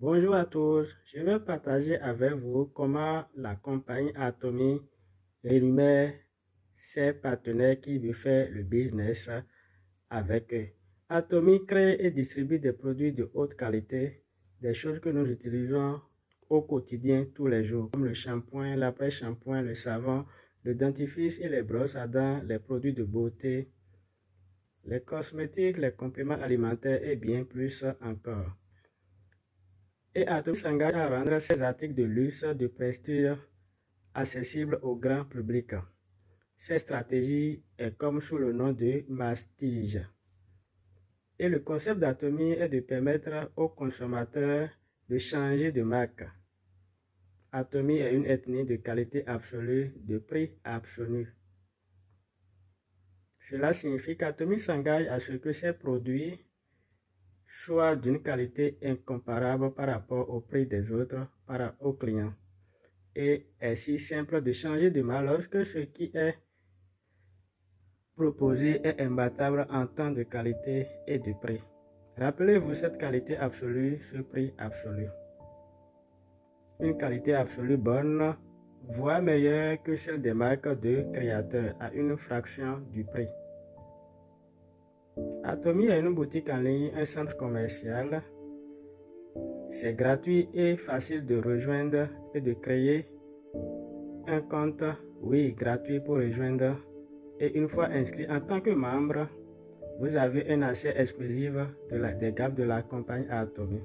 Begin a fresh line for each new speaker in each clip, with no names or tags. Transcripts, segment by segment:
Bonjour à tous, je vais partager avec vous comment la compagnie Atomy rémunère ses partenaires qui veulent faire le business avec eux. Atomy crée et distribue des produits de haute qualité, des choses que nous utilisons au quotidien tous les jours, comme le shampoing, l'après-shampoing, le savon, le dentifrice et les brosses à dents, les produits de beauté, les cosmétiques, les compléments alimentaires et bien plus encore. Et Atomy s'engage à rendre ses articles de luxe de prestige accessibles au grand public. Cette stratégie est comme sous le nom de mastige. Et le concept d'Atomy est de permettre aux consommateurs de changer de marque. Atomy est une ethnie de qualité absolue, de prix absolu. Cela signifie qu'Atomy s'engage à ce que ses produits soient d'une qualité incomparable par rapport au prix des autres aux clients. Et est si simple de changer de marque lorsque ce qui est proposé est imbattable en temps de qualité et de prix. Rappelez-vous cette qualité absolue, ce prix absolu. Une qualité absolue bonne, voire meilleure que celle des marques de créateurs à une fraction du prix. Atomy est une boutique en ligne, un centre commercial. C'est gratuit et facile de rejoindre et de créer un compte, oui, gratuit pour rejoindre. Et une fois inscrit en tant que membre, vous avez un accès exclusif des gammes de la compagnie Atomy.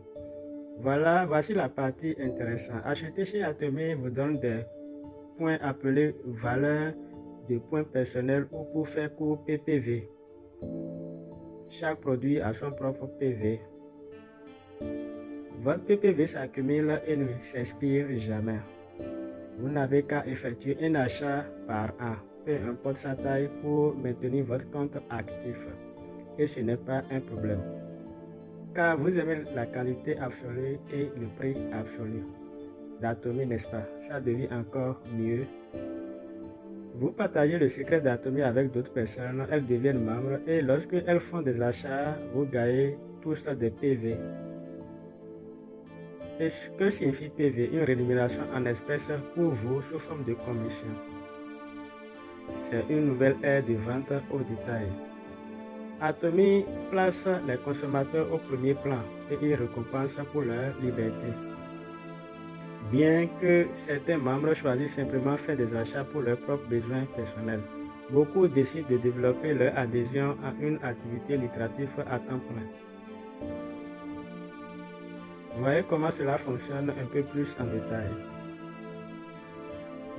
Voici la partie intéressante. Acheter chez Atomy vous donne des points appelés valeurs de points personnels ou pour faire court PPV. Chaque produit a son propre PV. Votre PPV s'accumule et ne s'expire jamais. Vous n'avez qu'à effectuer un achat par an, peu importe sa taille, pour maintenir votre compte actif. Et ce n'est pas un problème, car vous aimez la qualité absolue et le prix absolu d'Atomy, n'est-ce pas? Ça devient encore mieux. Vous partagez le secret d'Atomy avec d'autres personnes, elles deviennent membres et lorsque elles font des achats, vous gagnez tous des PV. Et ce que signifie PV? Une rémunération en espèces pour vous sous forme de commission. C'est une nouvelle ère de vente au détail. Atomy place les consommateurs au premier plan et y récompense pour leur liberté. Bien que certains membres choisissent simplement faire des achats pour leurs propres besoins personnels, beaucoup décident de développer leur adhésion à une activité lucrative à temps plein. Voyez comment cela fonctionne un peu plus en détail.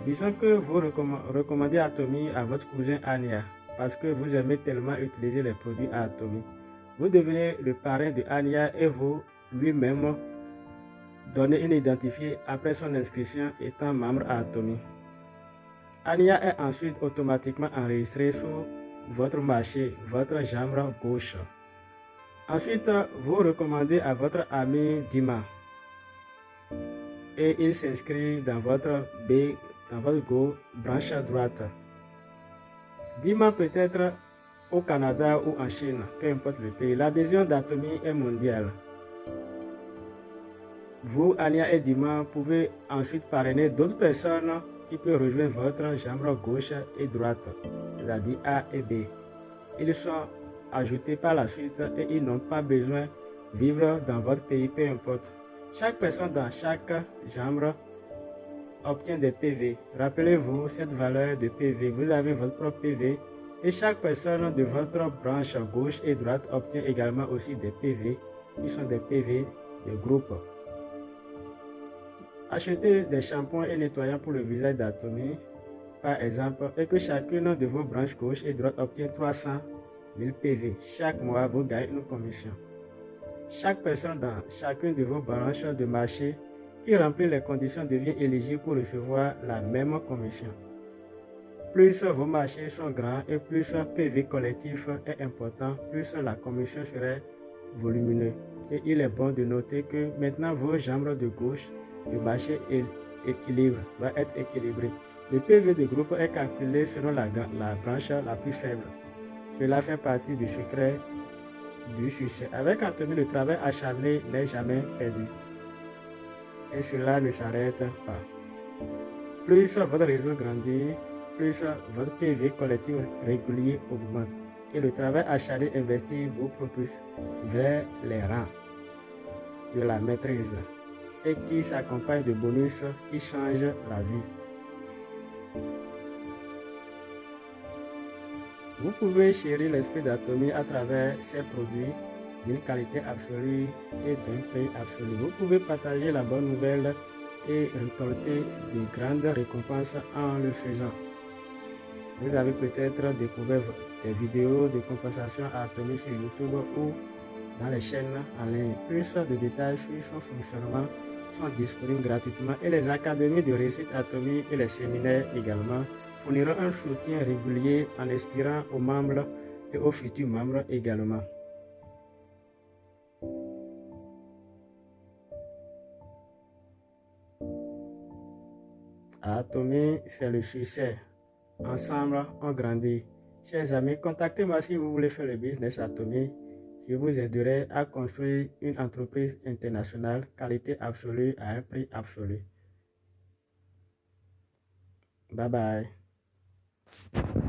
Disons que vous recommandez Atomy à votre cousin Anya parce que vous aimez tellement utiliser les produits Atomy. Vous devenez le parrain de Anya et vous lui-même donnez une identifié après son inscription étant membre à Atomy. Anya est ensuite automatiquement enregistrée sur votre marché, votre jambe gauche. Ensuite, vous recommandez à votre ami Dima et il s'inscrit dans votre Go branche à droite. Dima peut être au Canada ou en Chine, peu importe le pays. L'adhésion d'Atomy est mondiale. Vous, Anya et Dima, pouvez ensuite parrainer d'autres personnes qui peuvent rejoindre votre jambe gauche et droite, c'est-à-dire A et B. Ils sont ajoutés par la suite et ils n'ont pas besoin de vivre dans votre pays, peu importe. Chaque personne dans chaque jambe obtient des PV. Rappelez-vous cette valeur de PV. Vous avez votre propre PV et chaque personne de votre branche gauche et droite obtient également aussi des PV qui sont des PV de groupe. Achetez des shampoings et nettoyants pour le visage d'Atomy, par exemple, et que chacune de vos branches gauche et droite obtient 300 000 PV. Chaque mois, vous gagnez une commission. Chaque personne dans chacune de vos branches de marché qui remplit les conditions devient éligible pour recevoir la même commission. Plus vos marchés sont grands et plus PV collectif est important, plus la commission serait volumineuse. Et il est bon de noter que maintenant vos jambes de gauche du marché va être équilibré. Le PV de groupe est calculé selon la branche la plus faible. Cela fait partie du secret du succès. Avec Atomy, le travail acharné n'est jamais perdu. Et cela ne s'arrête pas. Plus votre réseau grandit, plus votre PV collectif régulier augmente et le travail acharné investi vous propulse vers les rangs de la maîtrise et qui s'accompagne de bonus qui changent la vie. Vous pouvez chérir l'esprit d'Atomy à travers ses produits d'une qualité absolue et d'un prix absolu. Vous pouvez partager la bonne nouvelle et récolter de grandes récompenses en le faisant. Vous avez peut-être découvert des vidéos de compensation à Atomy sur YouTube ou dans les chaînes en ligne. Plus de détails sur son fonctionnement sont disponibles gratuitement et les académies de réussite Atomy et les séminaires également fourniront un soutien régulier en inspirant aux membres et aux futurs membres également. Atomy, c'est le succès. Ensemble, on grandit. Chers amis, contactez-moi si vous voulez faire le business Atomy. Je vous aiderai à construire une entreprise internationale, qualité absolue à un prix absolu. Bye bye.